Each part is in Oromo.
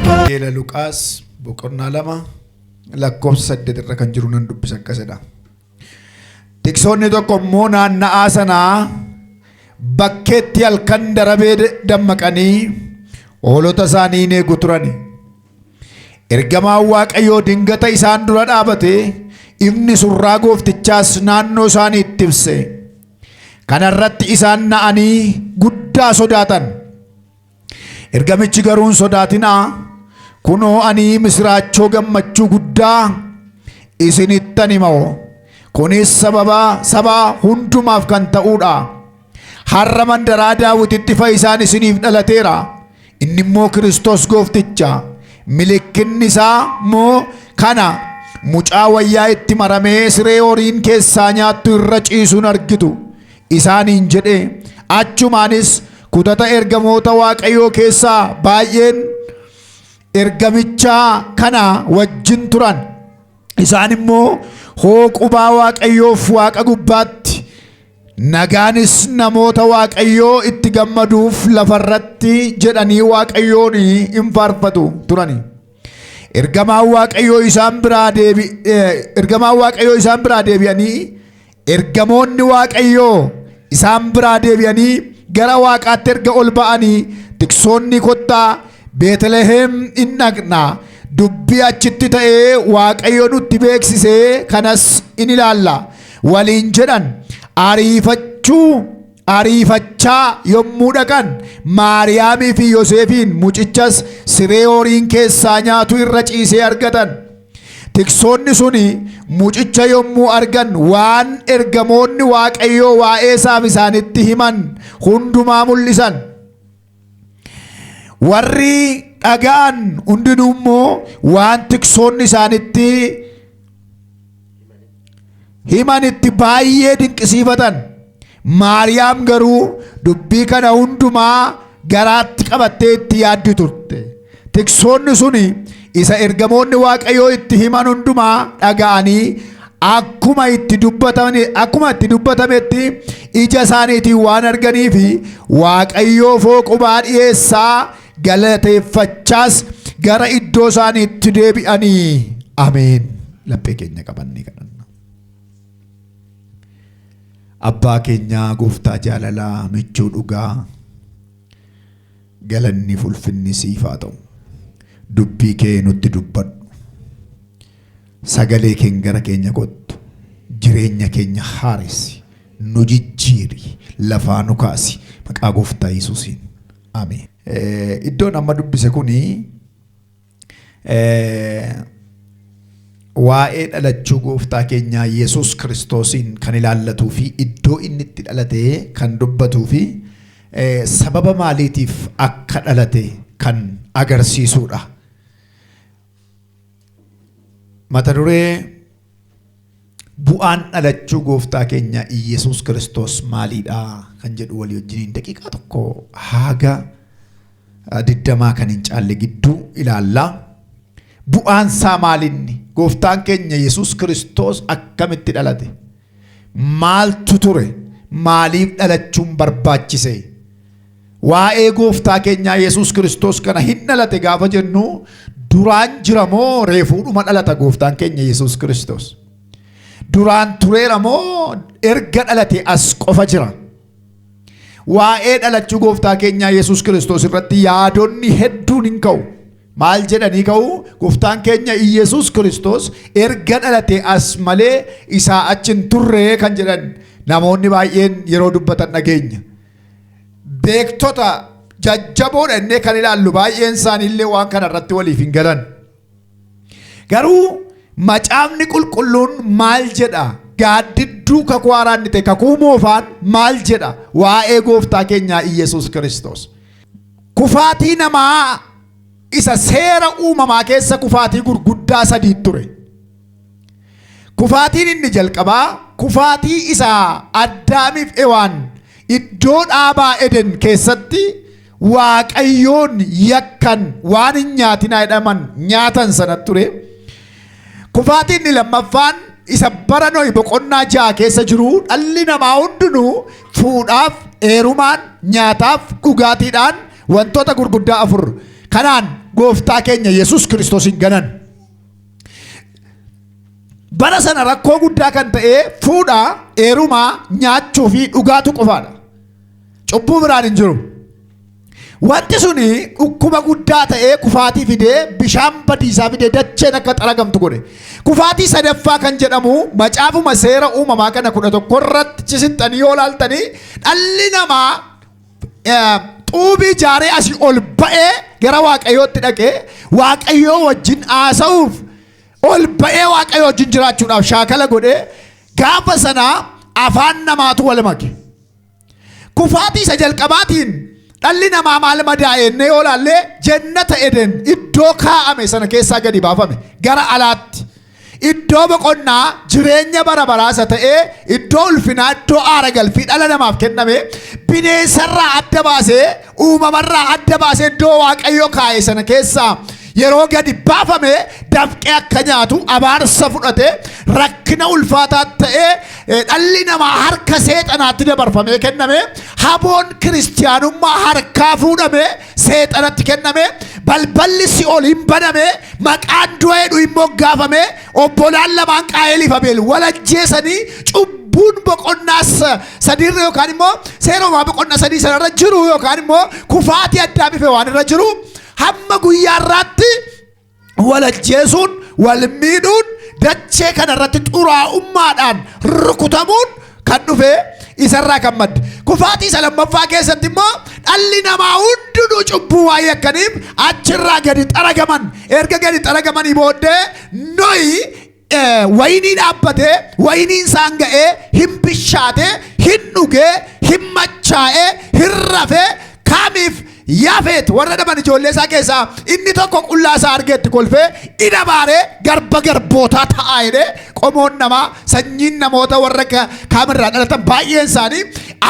Wangeela Luqaas boqonnaa 2 lakkoofsa 8 irra kan jiru nan dubbisa akkasidha. Tiksoonni tokko immoo naanna'aa sanaa bakkeetti halkan darabee dammaqanii hoolota isaanii in eegu turani. Ergamaan Waaqayyoo dingata isaan dura dhaabate ifni surraa gooftichaas naannoo isaanii itti ibse. Kana irratti isaan na'anii guddaa sodaatan. Ergamichi garuu hin sodaatinaa, kunoo ani misraachoo gammachuu guddaa isinittan hima. Kunis saba hundumaaf kan ta'uudha. Har'a mandaraa Daawititti fayyisaan isiniif dhalateera. Inni immoo Kiristoos goofticha. Mallattoon isaa immoo kana: mucaa wayyaa itti maramee siree horiin keessaa nyaattu irra ciisuun argitu isaaniin jedhe. Achumaanis kutata ergamoota Waaqayyoo keessaa baay'een ergamicha kana wajjin turan. Isaan immoo qubaa Waaqayyoof Waaqa gubbaatti, nagaanis namoota Waaqayyoo itti gammaduuf lafarratti jedhanii Waaqayyoon hin faarfatu turani. Ergamaan Waaqayyoo isaan biraa deebi'anii ergamoonni Waaqayyoo isaan biraa deebi'anii gara Waaqaatti erga ol ba'anii, tiksoonni kottaa Beetlehem in dhaqnaa, dubbii achitti ta'ee Waaqayyo nutti beeksisee kanas in ilaalla waliin jedhan. Ariifachaa yommuu dhaqan Maariyaamii fi Yoosefiin mucichas siree horiin keessaa nyaatu irra ciisee argatan. Tiksoonni suni mucicha yommuu argan waan ergamoonni Waaqayyoo waa'ee isaaf isaanitti himan hundumaa mul'isan. Warri dhaga'an hundinuu immoo waan tiksoonni isaanitti himanitti baay'ee dinqisiifatan. Maariyaam garuu dubbii kana hundumaa garaatti qabattee itti yaaddi turte. Tiksoonni suni isa ergamoonni Waaqayyoo itti himan hundumaa dhaga'anii akkuma itti dubbatametti ija isaaniitiin waan arganiif Waaqayyoof qubaa dhiyeessaa galateeffachaas gara iddoo isaaniitti deebi'anii. Ameen. Laphee keenya qabannee kadhanna. Abbaa keenyaa gooftaa jaalalaa michuu dhugaa, galanni ulfinni siif haa ta'u. Dubbii kee nutti dubbadhu. Sagalee keenya gara keenya kottu. Jireenya keenya haaressi. Nu jijjiiri. Lafaa nu kaasi. Maqaa gooftaa Yesuusiin. Ameen. Iddoon amma dubbise kuni waa'ee dhalachuu gooftaa keenyaa Yesuus Kiristoosiin kan ilaallatuu fi iddoo inni itti dhalatee kan dubbatuu fi sababa maaliitiif akka dhalate kan agarsiisuudha. Mata duree bu'aan dhalachuu gooftaa keenyaa Yesuus Kiristoos maalidha kan jedhu walii wajjiniin daqiiqaa tokko haga 20 kan hin caalle gidduu ilaallaa. Bu'aan isaa maalinni? Gooftaan keenya Yesuus Kiristoos akkamitti dhalate? Maaltu ture? Maaliif dhalachuun barbaachise? Waa'ee gooftaa keenyaa Yesuus Kiristoos kana hin dhalate gaafa jennu duraan jira moo reefuudhuma dhalata gooftaan keenya Yesuus Kiristoos? Duraan tureera moo erga dhalate as qofa jira? Waa'ee dhalachuu gooftaa keenyaa Yesuus Kiristoos irratti yaadonni hedduun hin ka'u. Maal jedhanii ka'u? Gooftaan keenya Yesuus Kiristoos erga dhalate as malee isaa achi hin turre kan jedhan namoonni baay'een yeroo dubbatan dhageenya. Beektota jajjaboodha innee kan ilaallu baay'een isaaniillee waan kana irratti waliif hin galan. Garuu macaafni qulqulluun maal jedha? Gaaddidduu kakuu haaraan ta'e kakuu moofaan maal jedha waa'ee gooftaa keenyaa Yesuus Kiristoos? Kufaatii namaa isa seera uumamaa keessa kufaatii gurguddaa 3 ture. Kufaatiin inni jalqabaa kufaatii isaa Addaamiif Ewaan iddoo dhaabaa Eden keessatti Waaqayyoon yakkan waan hin nyaatinaa jedhaman nyaatan sana ture. Kufaatiin inni lammaffaan isa bara Nohi boqonnaa 6 keessa jiru dhalli namaa hundinuu fuudhaaf eerumaan, nyaataaf, dhugaatiidhaan wantoota gurguddaa afur kanaan gooftaa keenya Yesuus Kiristoosin ganan. Bara sana rakkoo guddaa kan ta'e fuudhaa, eerumaa, nyaachuu fi dhugaatu qofaadha. Cubbuu biraan hin jiru. Wanti suni dhukkuba guddaa ta'ee kufaatii fidee bishaan badiisaa fidee dacheen akka xaragamtu godhe. Kufaatii sadaffaa kan jedhamu macaafuma seera uumamaa kana 11 irratti cisixxanii yoo laaltanii dhalli namaa xuubii ijaaree asii ol ba'ee gara Waaqayyootti dhaqee Waaqayyoo wajjin haasa'uuf ol ba'ee Waaqayyoo wajjin jiraachuudhaaf shaakala godhee gaafa sanaa afaan namaatu wal make. Kufaatii isa jalqabaatiin dhalli namaa maal madaa'enne yoo laalle jannata Eden iddoo kaa'ame sana keessaa gadi baafame gara alaatti. Iddoo boqonnaa jireenya bara baraasa ta'ee iddoo ulfinaa iddoo aara galfii dhala namaaf kenname bineensarraa adda baasee uumamarraa adda baasee iddoo Waaqayyoo kaa'e sana keessaa yeroo gadi baafame dafqee akka nyaatu abaarsa fudhate rakkina ulfaataa ta'ee dhalli namaa harka seexanaatti dabarfamee kenname haboon kiristiyaanummaa harkaa fuudhame seexanatti kenname balballi Si'ooliin baname maqaan du'eedhu immoo gaafame obbolaan lamaan Qaayeliif Abeel walajjeesanii cubbuun boqonnaa sadiirra yookaan immoo seeromaa boqonnaa sadii sanarra jiru yookaan immoo kufaatii addaa bife waan irra jiru hamma guyyaarraatti walajjeesuun wal miidhuun dachee kanarratti xuraa'ummaadhaan rukutamuun kan dhufe isarraa kan madde. Kufaatii isa lammaffaa keessatti immoo dhalli namaa hundinuu cubbuu waa'ee akkaniif achirraa gadi xaragaman. Erga gadi xaragamanii booddee Nohi waynii dhaabbatee wayniin isaan ga'ee hin bishaatee hin dhugee hin machaa'ee hin rafee kaamiif Yaafet warra dhaban ijoollee isaa keessaa inni tokko qullaa isaa argeetti kolfee ida baaree garba garbootaa ta'aa jedhee qomoon namaa sanyiin namoota warra kaamirraa dhalatan baay'een isaanii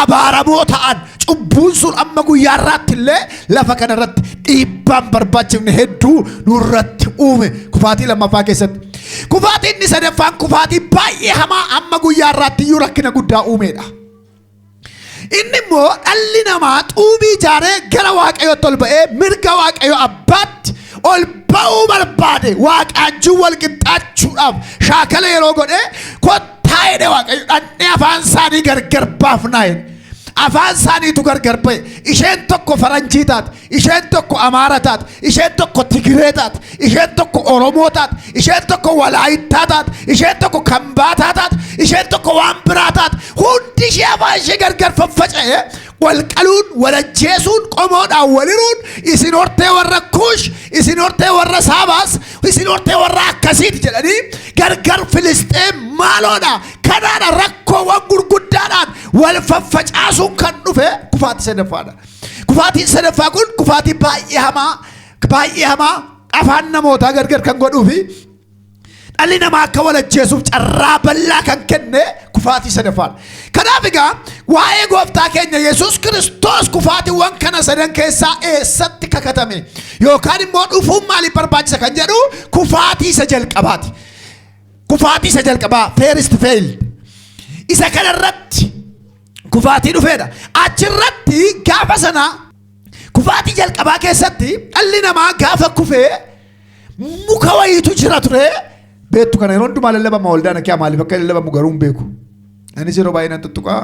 abaaramoo ta'an cubbuun sun amma guyyaarraatti illee lafa kanarratti dhiibbaan barbaachifne hedduu nurratti uume kufaatii lammaffaa keessatti. Kufaatiin inni sadaffaan kufaatii baay'ee hamaa amma guyyaarraatti iyyuu rakkina guddaa uumedha. Inni immoo dhalli namaa xuubii ijaaree gara Waaqayyootti ol ba'ee mirga Waaqayyoo abbaatti ol ba'uu barbaade Waaqayyoo wal qixxaachuudhaaf shaakala yeroo godhee kottaa jedhe Waaqayyo dhannee afaan isaanii gargar baafnaa jedhe. Afaan isaaniitu gargar ba'e. Isheen tokko Faranjii taate, isheen tokko Amaara taate, isheen tokko Tigiree taate, isheen tokko Oromoo taate, isheen tokko Walaayittaa taate, isheen tokko Kambaataa taate, isheen tokko waan biraa taate. Hundi ishee afaan ishee gargar faffaca'ee wal qaluun, wal ajjeesuun, qomoodhaan waliruun isin hortee warra Kuush, isin hortee warra Saabaas, isin hortee warra akkasiiti jedhanii gargar Filisxeem maaloodha. Kanaana rakkoowwan gurguddaadhaan wal faffacaasuun kan dhufe kufaatii sadaffaadha. Kufaatiin sadaffaa kun kufaatii baay'ee hamaa afaan namootaa gargar kan godhuu fi dhalli namaa akka wal ajjeesuuf carraa bal'aa kan kenne kufaatii sadaffaadha. Kanaaf egaa waa'ee gooftaa keenya Yesuus Kiristoos kufaatiiwwan kana sadan keessaa eessatti kakatame yookaan immoo dhufuun maaliif barbaachisa kan jedhu kufaatii isa jalqabaati. Kufaatii isa jalqabaa first failed isa kanarratti kufaatii dhufeedha. Achirratti gaafa sana kufaatii jalqabaa keessatti dhalli namaa gaafa kufee muka wayiitu jira ture. Beektu kana yeroo hundumaa lallabama waldaan akka maaliif akka lallabamu garuu hin beeku. Anis yeroo baay'ee nan tuttuqaa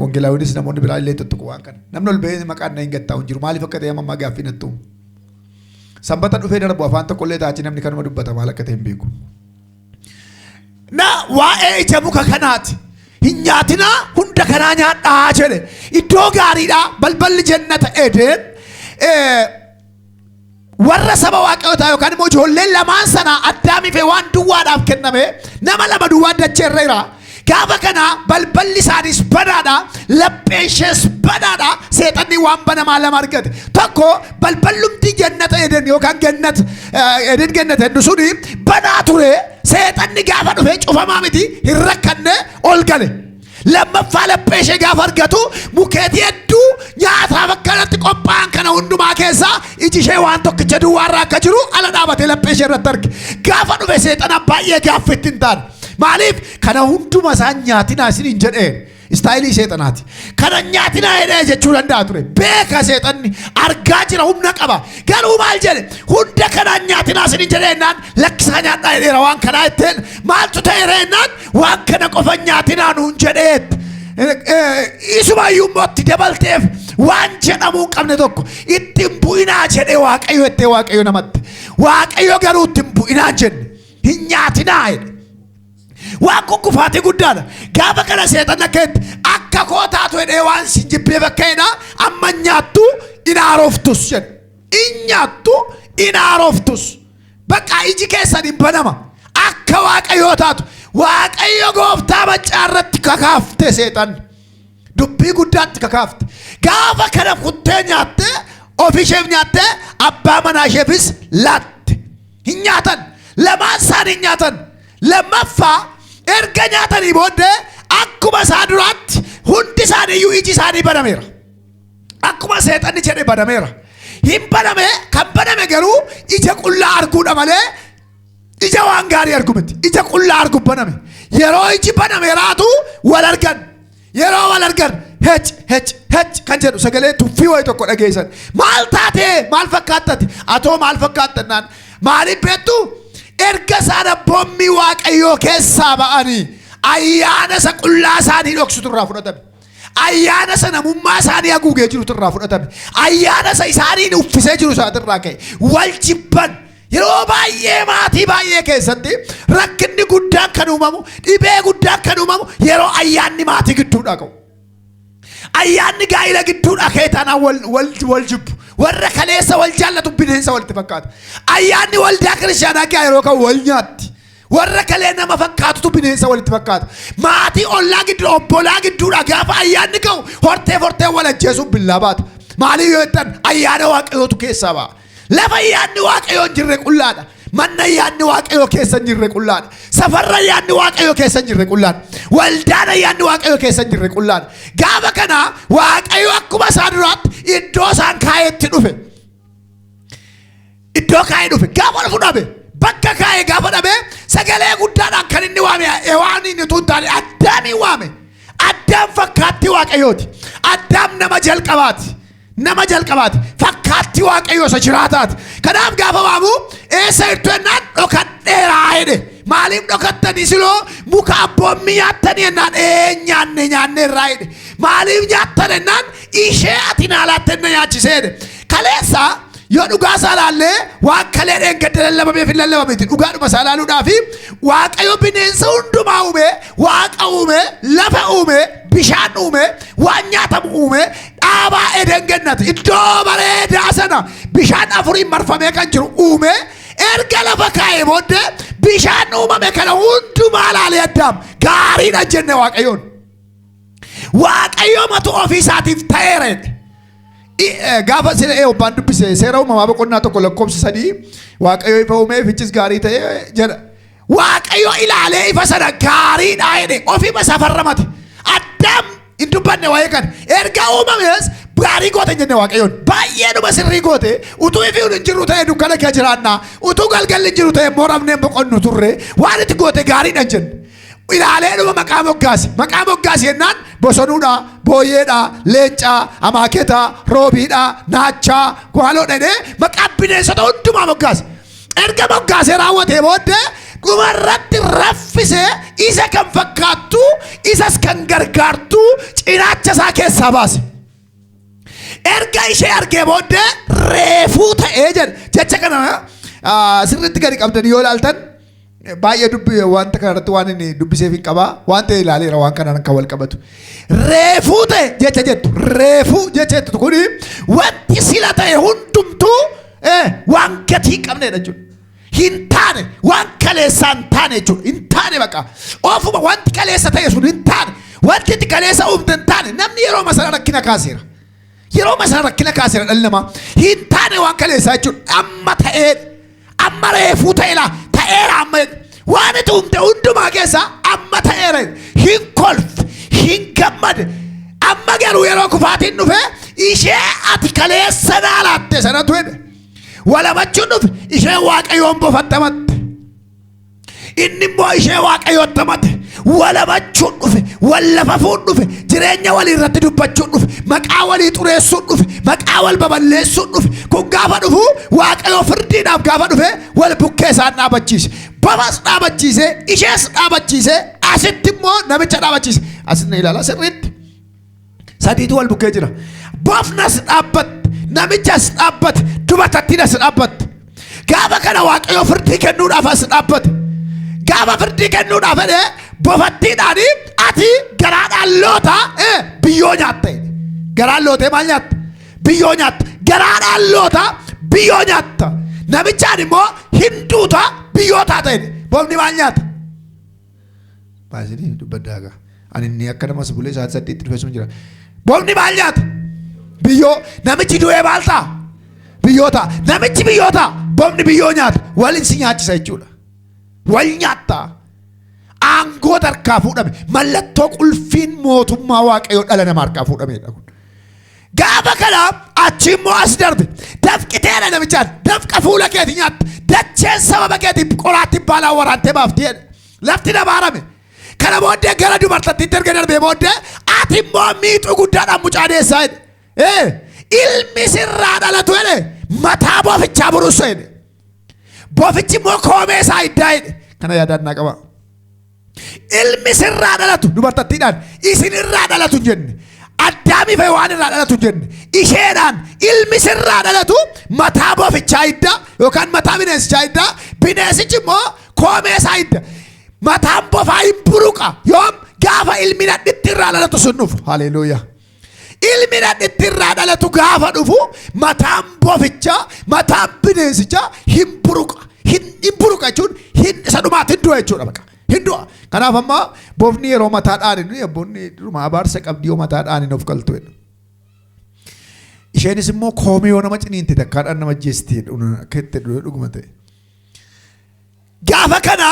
wangeelaawwanis namoonni biraa illee tuttuqu waan kana. Namni ol bahee maqaan na hin gattaa'u hin jiru maaliif akka ta'e amma gaaffii nattu. Sanbata dhufee darbu afaan tokko illee taachi namni kanuma dubbata maal akka ta'e hin beeku. Na waa'ee ija muka kanaati hin nyaatinaa hunda kanaa nyaadhaa jedhe iddoo gaariidhaa balballi jannata Eden warra saba Waaqayyootaa yookaan immoo ijoolleen lamaan sana Addaamiif waan duwwaadhaaf kenname nama lama duwwaa dacheerra jira. Gaafa kana balballi isaaniis banaadha lapheen ishees banaadha seexanni waan banamaa lama argate tokko balballumti jannata Eden yookaan Eden gannata heddu suni banaa ture seexanni gaafa dhufe cufamaa miti hin rakkanne ol gale. Lammaffaa laphee ishee gaafa argatu mukeetii hedduu nyaataaf akkanatti qophaa'an kana hundumaa keessaa iji ishee waan tokkicha duwwaarraa akka jiru ala dhaabatee laphee ishee irratti arge. Gaafa dhufe seexana baay'ee gaaffitti hin taane. Maaliif kana hunduma isaan nyaatinaa isin hin jedheen istaayilii seexanaati. Kana nyaatinaa jedhee jechuu danda'a ture. Beeka seexanni argaa jira humna qaba. Garuu maal jedhe hunda kanaan nyaatinaa isin jedhee naan lakkisaa nyaadhaa jedheera waan kanaa itteen maaltu ta'eera naan waan kana qofa nyaatinaa nuun jedheet. Isumayyuu mootti dabalteef waan jedhamuu hin qabne tokko ittiin bu'inaa jedhee Waaqayyo ittee Waaqayyo namatti. Waaqayyo garuu ittiin bu'inaa jenne hin nyaatinaa jedhe. Waan kun kufaatii guddaadha. Gaafa kana seexanni akka koo taatu jedhee waan si jibbee bakkeedha amma nyaattu in haaroftus jedhe. In nyaattu in haaroftus. Bakka iji keessan hin banama. Akka Waaqayyoo taatu. Waaqayyo gooftaa maccaa irratti kakaafte seexanni. Dubbii guddaatti kakaafte. Gaafa kana kuttee nyaatte ofisheef nyaatte abbaa manaa isheefis laatte. Hin nyaatan. Lamaan isaanii hin nyaatan. Lammaffaa erga nyaatanii booddee akkuma isaa duraatti hundi isaaniiyyuu iji isaanii banameera. Akkuma seexanni jedhe banameera. Hin baname kan baname garuu ija qullaa arguudha malee ija waan gaarii argu miti. Ija qullaa argu baname. Yeroo iji banameeraatu wal argan. Yeroo wal argan hech kan jedhu sagalee tuffii wayi tokko dhageessan. Maal taatee maal fakkaattati? Atoo maal fakkaattanaan maaliif beektu? Erga sana boommi Waaqayyoo keessaa ba'anii ayyaana isa qullaa isaanii dhoksutu irraa fudhatame. Ayyaana isa namummaa isaanii haguugee jirutu irraa fudhatame. Ayyaana isa isaanii uffisee jiru isaati irraa ka'e. Wal jibban. Yeroo baay'ee maatii baay'ee keessatti rakkinni guddaan kan uumamu, dhibee guddaan kan uumamu yeroo ayyaanni maatii gidduudha qabu. Ayyaanni gaa'ila gidduudha keetanaa wal jibbu. Warra kaleessa wal jaallatu bineensa walitti fakkaata. Ayyaanni waldaa kiristaanaa yeroo kan wal nyaatti. Warra kalee nama fakkaatutu bineensa walitti fakkaata. Maatii ollaa gidduu obbolaa gidduudha gaafa ayyaanni ka'u hortee wal ajjeesuun billaa baata. Maaliif yoo jettan ayyaana Waaqayyootu keessaa ba'a. Lafa ayyaanni Waaqayyoo hin jirre qullaadha. Manna ayyaanni Waaqayyoo keessa hin jirre qullaadha. Safarra ayyaanni Waaqayyoo keessa hin jirre qullaadha. Waldaan ayyaanni Waaqayyoo keessa hin jirre qullaadha. Gaafa kana Waaqayyo akkuma isaa duraatti iddoo isaan kaayetti dhufe. Iddoo kaayee dhufe gaafa dhufu dhabe. Bakka kaayee gaafa dhabe sagalee guddaadhaan kan inni waame waan inni utuu hin taane Addaamiin waame. Addaam fakkaatti Waaqayyooti. Addaam nama jalqabaati. Nama jalqabaati. Fakkaatti Waaqayyoo isa jiraataati. Kanaaf gaafa waamu eessa irtuu ennaan dhokadheeraa jedhe. Maaliif dhokattanii siloo muka abboommii nyaattanii ennaan nyaanne irraa jedhe. Maaliif nyaattan ennaan ishee ati naalaatti enna nyaachisee jedhe. Kaleessa yoo dhugaa isaa laallee waan kalee dheengadde lallabameef hin lallabameeti. Dhugaadhuma isaa laaluudhaafi Waaqayyo bineensa hundumaa uume, waaqa uume, lafa uume, bishaan uume, waan nyaatamu uume, dhaabaa Eden Gannat iddoo bareedaa sana bishaan afuriin marfamee kan jiru uume. Erga lafa kaa'ee booddee bishaan uumame kana hundumaa laalee Addaam gaariidha jenne Waaqayyoon. Waaqayyo matu ofii isaatiif ta'eera. Gaafa sila obbaan dubbise seera uumamaa boqonnaa tokko lakkoofsa 3 Waaqayyo ifa uumee fichis gaarii ta'e jedha. Waaqayyo ilaalee ifa sana gaariidha jedhe ofiima safarramate. Addaam hin dubbanne waa'ee kana erga uumames gaarii goote jenne Waaqayyoon. Baay'ee dhuma sirrii goote utuu ifi hin jiru ta'e dukkana kee jiraannaa utuu galgalli hin jiru ta'e mooramnee boqonnu turre waan itti goote gaariidha jenne. Ilaalee dhuma maqaa moggaasi jennaan bosonuudha, booyyeedha, leencaa, amaaketaa, roobiidha, naachaa, kuhaaloodhane maqaa bineensota hundumaa moggaase. Erga moggaasee raawwatee booddee dhumarratti raffisee isa kan fakkaattu isas kan gargaartu cinaacha isaa keessaa baase. Erga ishee argee booddee reefuu ta'ee jecha kana sirriitti gadi qabdanii yoo ilaaltan baay'ee dubbii wanta kanarratti waan inni dubbiseef hin qabaa waan ta'e ilaaleera waan kanaan akka wal qabatu. Reefuu ta'e jecha jettu reefuu jecha jettu kuni wanti sila ta'e hundumtuu waan gatii hin qabnedha jechuudha. Hin taane waan kaleessaa hin taane jechuudha. Hin taane baqa ofuma wanti kaleessa ta'e sun hin taane wanti itti kaleessa uumte hin taane namni yeroo masana rakkina kaaseera. Yeroo masana rakkina kaaseera dhalli namaa hin taane waan kaleessaa jechuudha. Amma ta'ee amma reefuu ta'eera ta'eera amma waan itti uumte hundumaa keessa amma ta'eera hin kolfe hin gammade. Amma garuu yeroo kufaatiin dhufe ishee ati kaleessa naalaatte sanatu jedhe. Walamachuun dhufe ishee Waaqayyoon bofattamatte. Inni immoo ishee Waaqayyoon tamate. walabachuun dhufe, wallafafuun dhufe, jireenya walii irratti dubbachuun dhufe, maqaa walii xureessuun dhufe, maqaa wal baballeessuun dhufe. Kun gaafa dhufu Waaqayyo firdiidhaaf gaafa dhufe wal bukkee isaan dhaabachiise. Bofas dhaabachiise, ishees dhaabachiise, asitti immoo namicha dhaabachiise. Asitti ilaala sirriitti. Sadiitu wal bukkee jira. Bofnas dhaabatte, namichas dhaabatte, dubartittiinas dhaabatte. Gaafa kana Waaqayyo firdii kennuudhaaf as dhaabatte. Gaafa firdii kennuudhaaf bofattiidhaan ati garaadhaan loota biyyoo nyaatte. Garaan lootee maal nyaatta? Biyyoo nyaatta. Garaadhaan loota biyyoo nyaatta. Namichaan immoo hinduuta biyyoo taate. Bofni maal nyaata? Baasii dubbaddaa. Ani inni akka namas bulee sa'aatii 8 dhufeessuun jira. Bofni maal nyaata? Biyyoo. Namichi du'ee maal ta'a? Biyyoo ta'a. Namichi biyyoo ta'a. Bofni biyyoo nyaata. Waliin si nyaachisa jechuudha. Wal nyaatta. Aangoo harkaa fuudhame. Mallattoo qulfiin mootummaa Waaqayyoo dhala namaa harkaa fuudhamedha kun. Gaafa kana achi immoo as darbe. Dafqiteera namichaan. Dafqa fuula keetii nyaatta. Dacheen sababa keetiif qoraatti baalaa waraantee baaftee lafti nabaarame. Kana booddee gara dubartittiitti erga darbee booddee ati immoo miixuu guddaadhaan mucaa deessaa jedhe. Ilmi sirraa dhalatu jedhe mataa bofichaa buruusa jedhe. Bofichi immoo koomee isaa iddaa jedhe. Kana yaadannaa qaba. Ilmi sirraa dhalatu dubartittiidhaan isin irraa dhalatu hin jenne. Addaamii fi waan irraa dhalatu hin jenne. Isheedhaan ilmi sirraa dhalatu mataa bofichaa iddaa yookaan mataa bineensichaa iddaa. Bineensichi immoo koomee isaa idda. Mataan bofaa hin buruqa yoom gaafa ilmi nadhitti irraa dhalatu sun dhufu. Haleluuyaa. Ilmi nadhitti irraa dhalatu gaafa dhufu mataan bofichaa mataan bineensichaa hin buruqa. Hin buruqa jechuun isa dhumaatti hin du'a jechuudha baqa. Hin du'a. Kanaaf amma bofni yeroo mataadhaan abboonni dhuma abaarsa qabdi yoo mataadhaan hin of galtu jedhu. Isheenis immoo koomee yoo nama ciniinte takkaadhaan nama jeesti kette dhuguma ta'e. Gaafa kana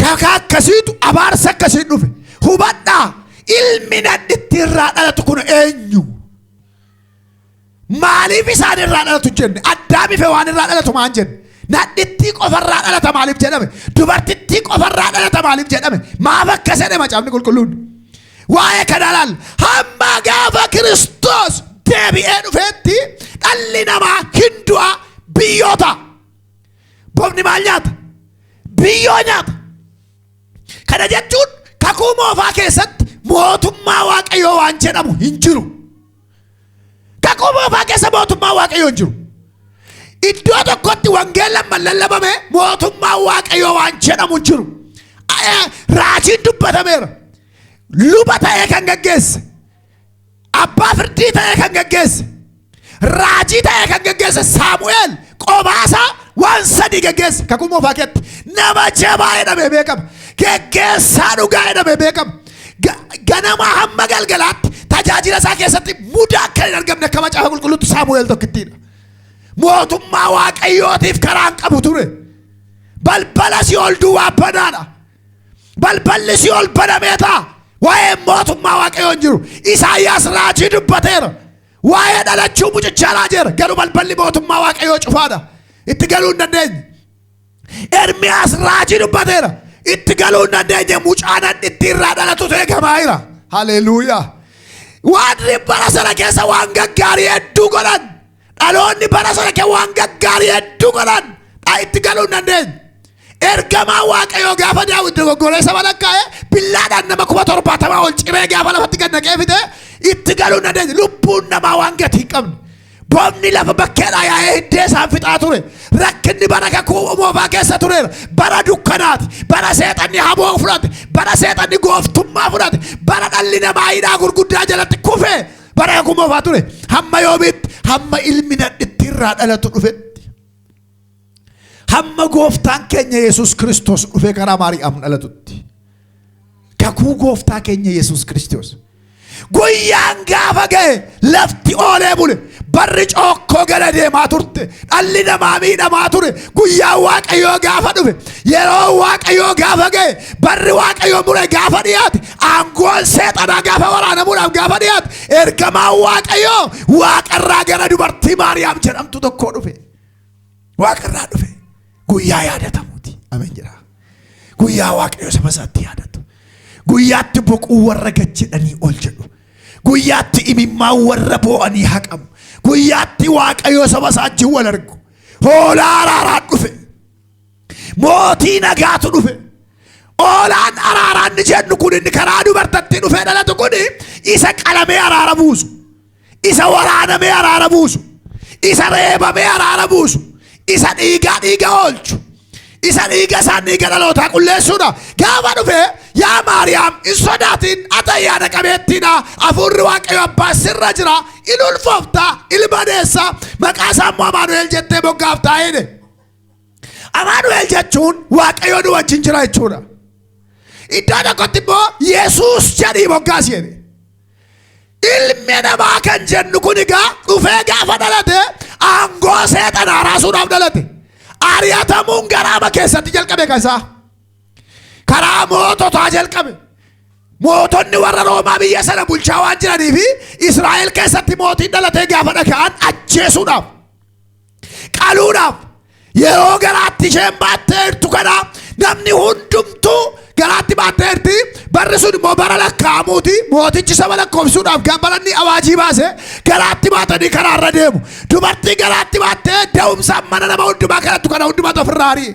kakaa akkasiitu abaarsa akkasii dhufe. Hubadhaa ilmi nadhitti irraa dhalatu kun eenyu? Maaliif isaan irraa dhalatu jenne? Addaamii fi waan irraa dhalatu maan jenne? Nadhitti qofarraa dhalata maaliif jedhame? Dubartittii qofarraa dhalata maaliif jedhame? Maaf akkas jedhe macaafni qulqulluun? Waa'ee kana laal hamma gaafa Kiristoos deebi'ee dhufeetti dhalli namaa hin du'a biyyoota. Bofni maal nyaata? Biyyoo nyaata. Kana jechuun kakuu moofaa keessatti mootummaa Waaqayyoo waan jedhamu hin jiru. Kakuu moofaa keessa mootummaa Waaqayyoo hin jiru. Iddoo tokkotti wangeelaan lallabame mootummaa Waaqayyoo waan jedhamu hin jiru. Raajiin dubbatameera. Luba ta'ee kan gaggeesse. Abbaa firdii ta'ee kan gaggeesse. Raajii ta'ee kan gaggeesse Saamu'eel qobaasaa waan sadii gaggeesse. Kakuu moofaa keessatti nama jabaa jedhamee beekama. Geggeessaa dhugaa jedhamee beekama. Ganamaa hamma galgalaatti tajaajila isaa keessatti mudaa akka hin argamne akka macaafa qulqulluutti Saamu'eel tokkittiidha. Mootummaa Waaqayyootiif karaan qabu ture. Balbala Si'ool duwwaa banaadha. Balballi Si'ool banamee ta'a. Waa'ee mootummaa Waaqayyoo hin jiru. Isaayyaas raajii dubbateera. Waa'ee dhalachuu mucichaa raajeera. Garuu balballi mootummaa Waaqayyoo cufaadha. Itti galuu hin dandeenye. Ermiyaas raajii dubbateera. Itti galuu hin dandeenye. Mucaan itti irraa dhalatu eegamaa jira. Haleluuyaa. Warri bara sana keessa waan gaggaarii hedduu godhan. Dhaloonni bara sana keessa waan gaggaarii hedduu godhan. Itti galuu hin dandeenye. Ergamaa Waaqayyoo gaafa Daawit dogoggoree saba lakkaa'e billaadhaan nama 70,000 ol ciree gaafa lafatti gad naqee fide itti galuu hin dandeenye. Lubbuun namaa waan gatii hin qabne. Boomni lafa bakkeedhaa yaa'ee hiddee isaan fixaa ture. Rakkinni bara kakuu moofaa keessa tureera. Bara dukkanaati. Bara seexanni haboo fudhate. Bara seexanni gooftummaa fudhate. Bara dhalli namaa hidhaa gurguddaa jalatti kufe. Bara kakuu moofaa ture. Hamma yoomiitti hamma ilmi nadhitti irraa dhalatu dhufetti. Hamma gooftaan keenya Yesuus Kiristoos dhufee karaa Maariyaam dhalatutti. Kakuu gooftaa keenya Yesuus Kiristoos. Guyyaan gaafa ga'e lafti oolee bule. Barri cookkoo gala deemaa turte. Dhalli namaa miidhamaa ture. Guyyaan Waaqayyoo gaafa dhufe. Yeroo Waaqayyoo gaafa ga'e. Barri Waaqayyoo mure gaafa dhiyaate. Aangoon seexanaa gaafa waraanamuudhaaf gaafa dhiyaate. Ergamaan Waaqayyoo Waaqarraa gara dubartii Maariyaam jedhamtu tokko dhufe. Waaqarraa dhufe. Guyyaa yaadatamuuti. Ameen jedha. Guyyaa Waaqayyoo saba isaatti yaadatu. Guyyaatti boquu warra gachidhanii ol jedhu. Guyyaatti imimmaa warra boo'anii haqamu. Guyyaatti Waaqayyo saba isaatti wal argu. Hoolaa araaraan dhufe. Mootii nagaatu dhufe. Oolaan araaraan ni jennu kun inni karaa dubartatti dhufe dhalatu kun isa qalamee araara buusu. Isa waraanamee araara buusu. Isa reebamee araara buusu. Isa dhiiga oolchu. Isa dhiiga isaan dhiiga dhalootaa qulleessuudha. Gaafa dhufe yaa Maariyaam hin sodaatin ati ayyaana qabeettiidha. Hafuurri Waaqayyo abbaa sirra jira. In ulfooftaa ilma deessaa maqaa isaa immoo Amaanu'eel jettee moggaaftaa jedhe. Amaanu'eel jechuun Waaqayyo nu wajjin jira jechuudha. Iddoo tokkotti immoo Yesuus jedhii moggaas jedhe. Ilmi namaa kan jennu kun egaa dhufee gaafa dhalate aangoo seexanaa raasuudhaaf dhalate. Ari'atamuun garaama keessatti jalqabe kasaa. Karaa moototaa jalqabe. Mootonni warra Roomaa biyya sana bulchaa waan jiranii fi Israa'el keessatti mootiin dhalatee gaafa dhaga'an ajjeesuudhaaf, qaluudhaaf, yeroo garaatti isheen baattee jirtu kana namni hundumtuu garaatti baattee jirti. Barri sun immoo bara lakkaa'amuuti. Mootichi saba lakkoofsuudhaaf gabaranni awaajii baase garaatti baatanii karaarra deemu. Dubartii garaatti baattee da'umsaan mana nama hundumaa kanattu kana hundumaatu ofirraa ari'e.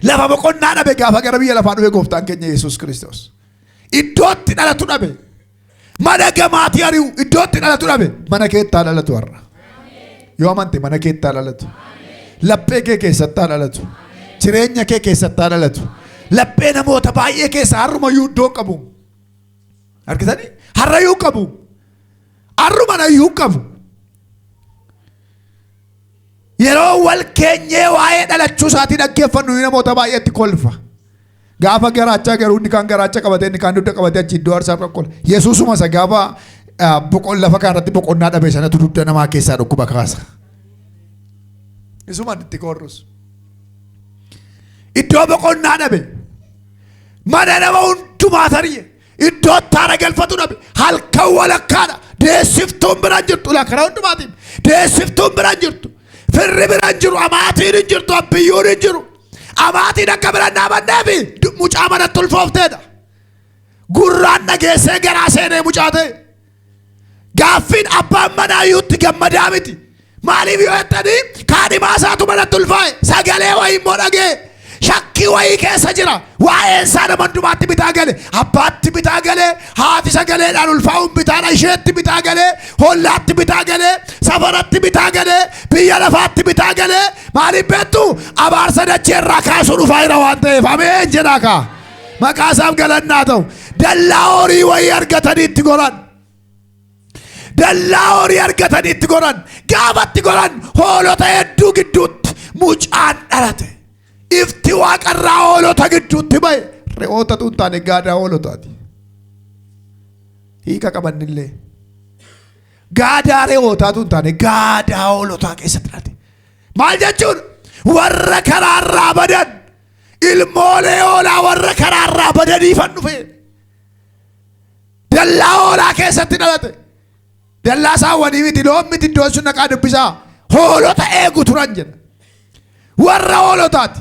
Lafa boqonnaa dhabe gaafa gara biyya lafaa dhufe gooftaan keenya Yesuus Kiristoos. Iddootti dhalatu dhabe. Mana gamaatii ari'u iddootti dhalatu dhabe. Mana keettaa dhalatu warra. Yoo amante mana keettaa dhalatu. Laphee kee keessattaa dhalatu. Jireenya kee keessattaa dhalatu. Laphee namoota baay'ee keessa harrumayyuu iddoo qabu. Argitanii? Harrayyuu qabu. Harrumanayyuu qabu. Yeroo wal keenyee waa'ee dhalachuu isaatii dhaggeeffannu namoota baay'eetti kolfa. Gaafa garaachaa garuu inni kaan garaacha qabatee inni kaan dugda qabatee achi iddoo aarsaa qola. Yesuusuma isa gaafa lafa kanarratti boqonnaa dhabe sanatu dugda namaa keessaa dhukkuba kaasa. Isumaan itti korrus. Iddoo boqonnaa dhabe. Mana nama hundumaa tari'e. Iddoo taara galfatu dhabe. Halkan walakkaadha. Deessiftuun biraan jirtu. Karaa hundumaatiin. Deessiftuun biraan jirtu. Firri biraan jiru. Amaatiin hin jirtu. Abbiyyuun hin jiru. Amaatiin akka biraan dhaabanneefi mucaa manatti ulfoofteedha. Gurraan dhageessee garaa seenee mucaa ta'e. Gaaffiin abbaan manaayyuutti gammadaa miti. Maaliif yoo jettanii kaadhimaa isaatu manatti ulfaa'e. Sagalee wayii immoo dhagee. Shakkii wayii keessa jira. Waa'een isaa nama hundumaatti bitaa gale. Abbaatti bitaa gale. Haati sagaleedhaan ulfaa'uun bitaadha. Isheetti bitaa gale. Hollaatti bitaa gale. Safaratti bitaa gale. Biyya lafaatti bitaa gale. Maaliif beektu? Abaarsa dacheerraa kaasuu dhufaa jira waan ta'eef. Ameen jedhaa kaa. Maqaa isaaf galannaa ta'u. Dallaa horii wayii argatanii itti goran. Dallaa horii argatanii itti goran. Gaafatti goran hoolota hedduu gidduutti mucaan dhalate. Ifti waaqarraa hoolota gidduutti bahe. Re'ootatu hin taane gaadaa hoolotaati. Hiika qabannillee. Gaadaa re'ootaatu hin taane gaadaa hoolotaa keessatti dhalate. Maal jechuun? Warra karaarraa badan. Ilmoolee hoolaa warra karaarraa badaniifan dhufe. Dallaa hoolaa keessatti dhalate. Dallaa saawwanii miti loon miti iddoon sun naqaa dubbisaa. Hoolota eegu turan jedha. Warra hoolotaati.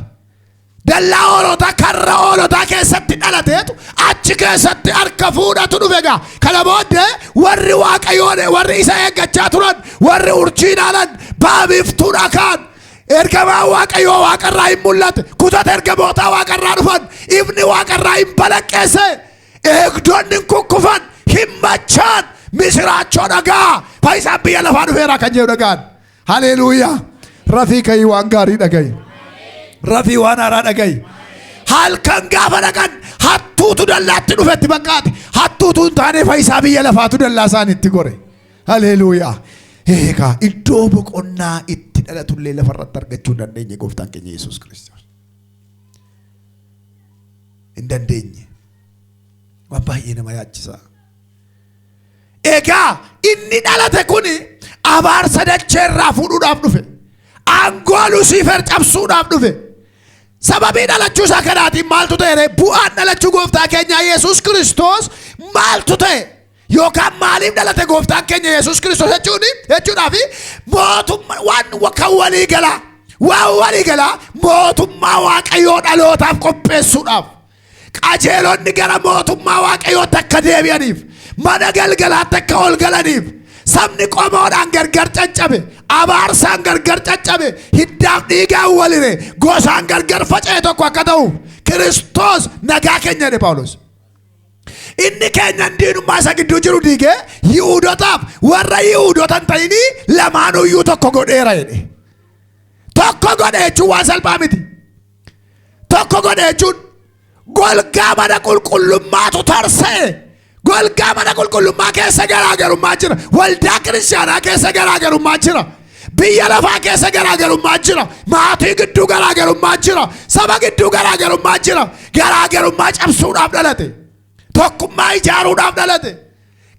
Dallaa hoolotaa karra hoolotaa keessatti dhalateetu achi keessatti harka fuudhatu dhufe gaa. Kana booddee warri Waaqayyoon warri isa eeggachaa turan warri urjiin haalan baabiftuu dhakaan. Ergamaan Waaqayyoo waaqarraa hin mul'ate. Kutata ergamootaa waaqarraa dhufan. Ifni waaqarraa hin balaqqeesse. Eegdonni kukkufan hin machaan. Misiraachoo dhagaa. Faayisaan biyya lafaa dhufeera kan jedhu dhagaan. Haleluuyaa. Rafii ka'ii waan gaarii dhaga'i. Rafii waan haaraa dhaga'i. Halkan gaafa dhaqan hattuutu dallaatti dhufetti bakkaate. Hattuutu hin taane faayisaa biyya lafaatu dallaa isaaniitti gore. Haleluuyaa. Eegaa iddoo boqonnaa itti dhalatullee lafarratti argachuu hin dandeenye gooftaan keenya Yesuus Kiristoos. Hin dandeenye. Waan baay'ee nama yaachisaa. Egaa inni dhalate kuni abaarsa dacheerraa fuudhuudhaaf dhufe. Aangoo Lusiifer cabsuudhaaf dhufe. Sababii dhalachuu isaa kanaatiin maaltu ta'e? Bu'aan dhalachuu gooftaa keenya Yesuus Kiristoos maaltu ta'e? Yookaan maaliif dhalate gooftaan keenya Yesuus Kiristoos jechuudhaaf mootummaa waan kan walii galaa. Waan walii galaa mootummaa Waaqayyoo dhalootaaf qopheessuudhaaf. qajeelonni gara mootummaa waaqayyootti akka deebi'aniif mana galgalaatti akka ol galaniif sabni qomoodhaan gargar caccabe abaarsaan gargar caccabe hiddaaf dhiigaan walire gosaan gargar faca'e tokko akka ta'u Kiristoos nagaa keenya jedhe Phaawulos. Inni keenya diinummaa isa gidduu jiru diigee Yihuudootaaf warra Yihuudoota hin ta'inii lamaanuyyuu tokko godheera jedhe. Tokko godhe jechuun waan salphaa miti. Tokko godhe jechuun golgaa mana qulqullummaatu tarsa'e. Golgaa mana qulqullummaa keessa garaagarummaa jira. Waldaa kiristaanaa keessa garaagarummaa jira. Biyya lafaa keessa garaagarummaa jira. Maatii gidduu garaagarummaa jira. Saba gidduu garaagarummaa jira. Garaagarummaa cabsuudhaaf dhalate. Tokkummaa ijaaruudhaaf dhalate.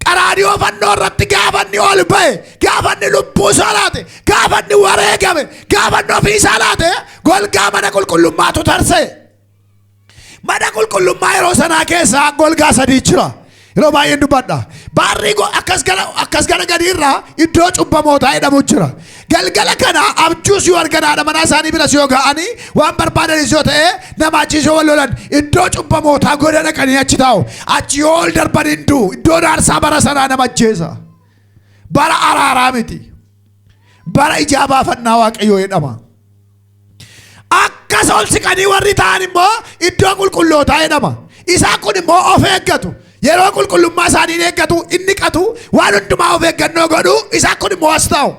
Qaraanioo fannoo irratti gaafanni ol ba'e, gaafanni lubbuu isaa laate, gaafanni wareegame, gaafanni ofiisaa laate golgaa mana qulqullummaatu tarsa'e. Mana qulqullummaa yeroo sanaa keessa golgaa sadii jira. Yeroo baay'een dubbadha. Baarri akkas gara gadiirraa iddoo cubbamootaa jedhamu jira. Galgala kana abjuus yoo arganaadha mana isaanii biras yoo ga'anii waan barbaadanis yoo ta'e nama achiisoo wal lolan iddoo cubbamootaa goda dhaqanii achi taa'u. Achi yoo ol darban hinduu iddoo aarsaa bara sanaa nama ajjeesa. Bara araaraa miti. Bara ijaa baafannaa waaqayyoo jedhama. Akkas ol siqanii warri ta'an immoo iddoo qulqullootaa jedhama. Isaan kun immoo of eeggatu. Yeroo qulqullummaa isaanii eeggatu inni qatu waan hundumaa of eeggannoo godhu isaan kun immoo as taa'u.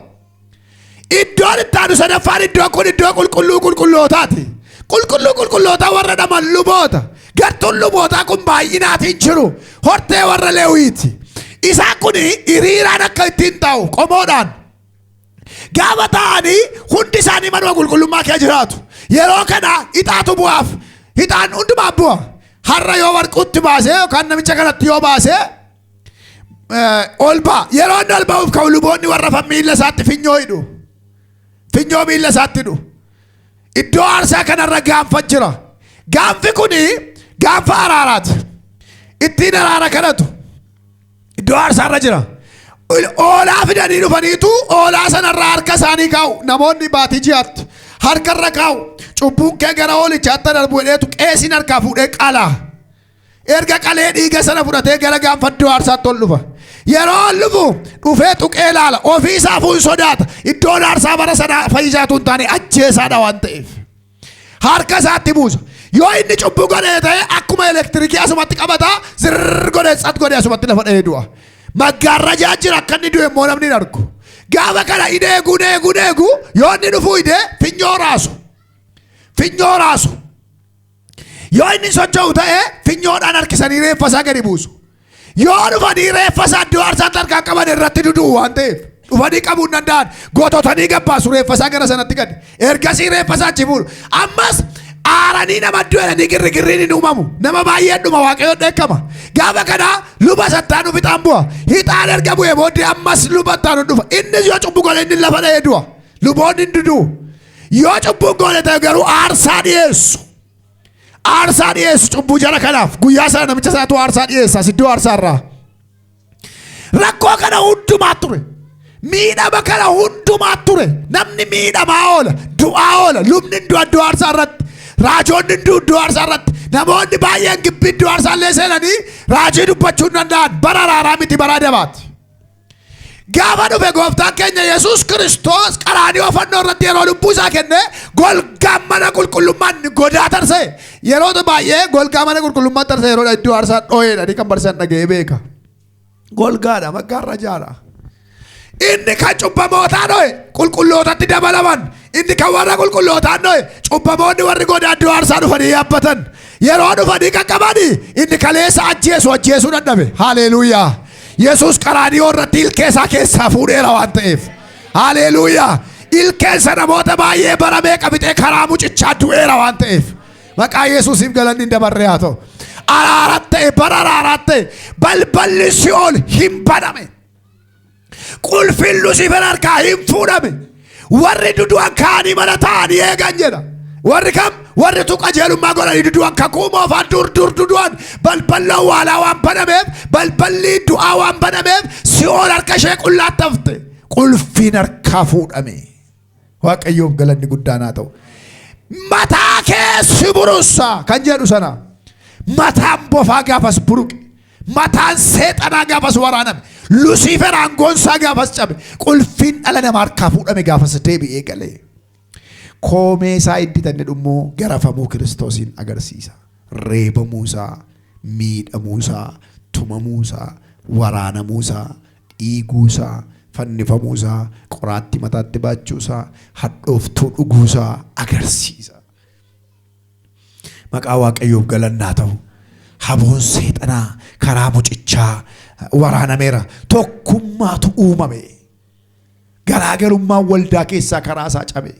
Iddoon itti aanu sadaffaan iddoon kun iddoo qulqullootaati. Qulqullootaa warra dhaman luboota. Gartuun lubootaa kun baay'inaatiin jiru. Hortee warra Leewiiti. Isaan kun hiriiraan akka ittiin taa'u qomoodhaan. Gaafa ta'anii hundi isaanii manuma qulqullummaa kee jiraatu. Yeroo kana ixaatu bu'aaf. Ixaan hundumaa bu'a. Har'a yoo warquutti baasee yookaan namicha kanatti yoo baasee ol ba'a. Yeroo inni ol ba'uuf ka'u luboonni warra miilla isaatti finyoo hidhu. Finyoo miilla isaatti hidhu. Iddoo aarsaa kanarra gaanfa jira. Gaanfi kuni gaanfa araaraati. Ittiin araara kadhatu. Iddoo aarsaarra jira. Oolaa fidanii dhufaniitu oolaa sanarraa harka isaanii kaa'u. Namoonni baatii ji'aatti harkarra kaa'u. Cubbuun kee gara oolichaatti darbu jedheetu qeesiin harkaa fuudhee qalaa. Erga qalee dhiiga sana fudhatee gara gaanfa iddoo aarsaatti ol dhufa. Yeroo ol dhufu dhufee tuqee ilaala. Ofiisaafuu hin sodaata. Iddoon aarsaa bara sana fayyisaatu hin taane ajjeesaadha waan ta'eef. Harka isaatti buusa. Yoo inni cubbuu godhee ta'e akkuma elektirikii asumatti qabataa zirr godhee tsat godhee asumatti lafa dhahee du'a. Maggaarrajaa jira akka inni du'e immoo namni hin argu. Gaafa kana eegu yoo inni dhufuu idee finyoo raasu. Finyoo raasu. Yoo inni socho'u ta'e finyoodhaan harkisanii reeffa isaa gadi buusu. Yoo dhufanii reeffa isaa iddoo aarsaatti harkaan qaban irratti dudu'u waan ta'eef dhufanii qabuu hin danda'an goototanii gabbaasu reeffa isaa gara sanatti gadi. Ergasii reeffa isaa achi fuudhu. Ammas aaranii nama du'anii girrigirriin hin uumamu. Nama baay'een dhuma waaqayyoon dheekkama. Gaafa kana luba sattaanu fixaan bu'a. Hixaan erga bu'ee booddee ammas luba sattaanu dhufa. Innis yoo cubbuu godhe inni lafa dha'ee du'a. Luboonni hin dudu'u. Yoo cubbuun godhe ta'e garuu aarsaa dhiyeessu. Aarsaa dhiyeessu cubbuu jala kanaaf guyyaa sana namicha isaatu aarsaa dhiyeessa iddoo aarsaarraa. Rakkoo kana hundumaa ture. Miidhama kana hundumaa ture. Namni miidhamaa oola. Du'aa oola. Lubni du'a iddoo aarsaa irratti. Raajoonni iddoo aarsaa irratti. Namoonni baay'een gibbii iddoo aarsaallee seenanii raajii dubbachuu hin danda'an. Bara araaraa miti bara adabaati. Gaafa dhufe gooftaan keenya Yesuus Kiristoos qaraanioo fannoo irratti yeroo lubbuu isaa kenne golgaa mana qulqullummaan godaa tarsa'e. Yeroo baay'ee golgaa mana qulqullummaa tarsa'e yeroo iddoo aarsaa dhoo'eedha kan barsiisan dhaga'ee beeka. Golgaadha maggaarrajaadha. Inni kan cubbamootaa dhoo'e qulqullootatti dabalaman. Inni kan warra qulqullootaa dhoo'e cubbamoonni warri godaa iddoo aarsaa dhufanii yaabbatan. Yeroo dhufanii qaqqabanii inni kaleessa ajjeesuu dadhabe. Haleluuyaa. Yesuus qaraanioo irratti ilkeessaa keessaa fuudheera waan ta'eef. Haleluuyaa. Ilkeessa namoota baay'ee bara meeqa fixee karaa mucichaa du'eera waan ta'eef. Maqaa Yesuusiif galanni hin dabarre haa ta'u. Araarat ta'e bara araarat ta'e balballi Si'ool hin baname. Qulfiin Lusiifeen harkaa hin fuudhame. Warri dudu'an kaanii mana taa'anii eegan jedha. Warri kam? Warri tu qajeelummaa godhanii dudu'an kakuu moofaan dur dudu'an balballi awwaalaa waan banameef balballi du'aa waan banameef Si'ool harka ishee qullaatti hafte. Qulfiin harkaa fuudhame. Waaqayyoof galanni guddaan haa ta'u. Mataa kee si burussa kan jedhu sana. mataan bofaa gaafas buruqe, mataan seexanaa gaafas waraaname, Lucifer aangoonsaa gaafas cabe, qulfiin dhala namaa harkaa fuudhame gaafas deebi'ee galee. Koomee isaa idditanne dhummoo garafamuu Kiristoosiin agarsiisa. Reebamuusaa, miidhamuusaa, tumamuusaa, waraanamuusaa, dhiiguusaa, fannifamuusaa, qoraatti mataatti baachuusaa, hadhooftuu dhuguusaa agarsiisa. Maqaa Waaqayyoof galannaa ta'u. Haboon seexanaa karaa mucichaa waraanameera. Tokkummaatu uumame. Garaagarummaan waldaa keessaa karaa isaa cabe.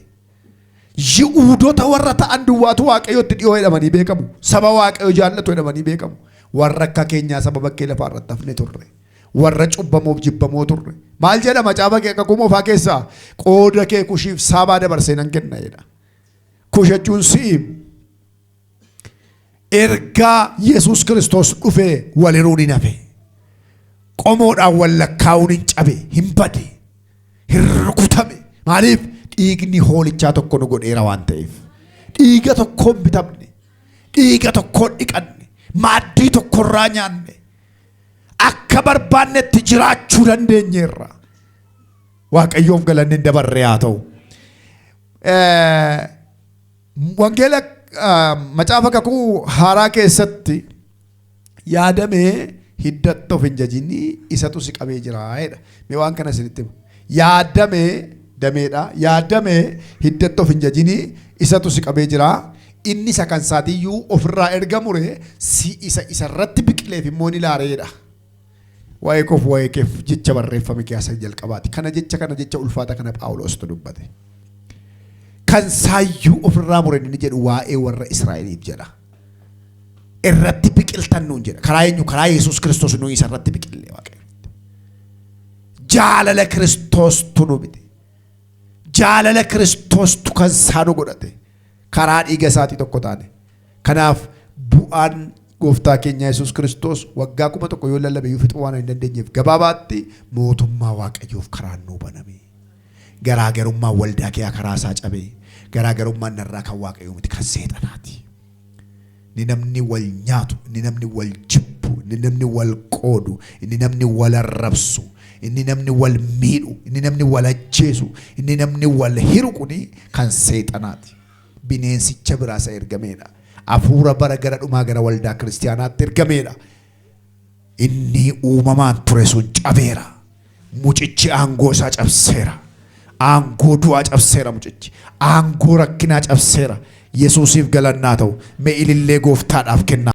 Yihuudoota warra ta'an duwwaatu Waaqayyootti dhiyoo jedhamanii beekamu. Saba Waaqayyoo jaallatu jedhamanii beekamu. Warra akka keenyaa saba bakkee lafaa irratti hafne turre. Warra cubbamoo jibbamoo turre. Maal jedhama caaba kee kakuu moofaa keessaa? Qooda kee Kushiif Saabaa dabarsee nan kenna jedha. Kush jechuun si'i. Ergaa Yesuus Kiristoos dhufee waliruun hin hafe. Qomoodhaan wal lakkaa'uun hin cabe, hin bade, hin rukutame. Maaliif? Dhiigni hoolichaa tokko nu godheera waan ta'eef. Dhiiga tokkoon bitamne, dhiiga tokkoon dhiqanne, maaddii tokkorraa nyaanne, akka barbaannetti jiraachuu dandeenyeerra. Waaqayyoof galanni hin dabarre haa ta'u. Wangeela macaafa kakuu haaraa keessatti yaadamee hiddatti of hin jajini isatu si qabee jira jedha. Mee waan kana isinitti himu. Yaadamee dameedha. Yaadamee hiddatti of hin jajini isatu si qabee jira. Inni isa kan saatiyyuu ofirraa erga mure si isa irratti biqileef immoo ni laareedha. Waa'ee koof waa'ee keef jecha barreeffame keessa jalqabaati. Kana jecha ulfaata kana Phaawulos dubbate. Kan saayyuu ofirraa mure inni jedhu waa'ee warra Israa'eliif jedha. Irratti biqiltan nuun jedha. Karaa eenyu? Karaa Yesuus Kiristoos nuyi isa irratti biqillee Waaqayyooti. Jaalala Kiristoostu nu bite. Jaalala Kiristoostu kan isaa nu godhate. Karaa dhiiga isaatii tokko taane. Kanaaf bu'aan gooftaa keenya Yesuus Kiristoos waggaa 1,000 yoo lallabe yoo fixuu waan hin dandeenyeef gabaabaatti mootummaa Waaqayyoof karaan nuu baname. Garaagarummaa waldaa kee karaa isaa cabee. Garaagarummaan narraa kan Waaqayyoo miti kan seexanaati. Inni namni wal nyaatu, inni namni wal jibbu, inni namni wal qoodu, inni namni wal arrabsu, inni namni wal miidhu, inni namni wal ajjeesu, inni namni wal hiru kuni kan seexanaati. Bineensicha biraa isa ergameedha. Hafuura bara gara dhumaa gara waldaa kiristaanaatti ergameedha. Inni uumamaan ture sun cabeera. Mucichi aangoo isaa cabseera. Aangoo du'aa cabseera mucichi. Aangoo rakkinaa cabseera. Yesuusiif galannaa ta'u. Mee ilillee gooftaadhaaf kennaa.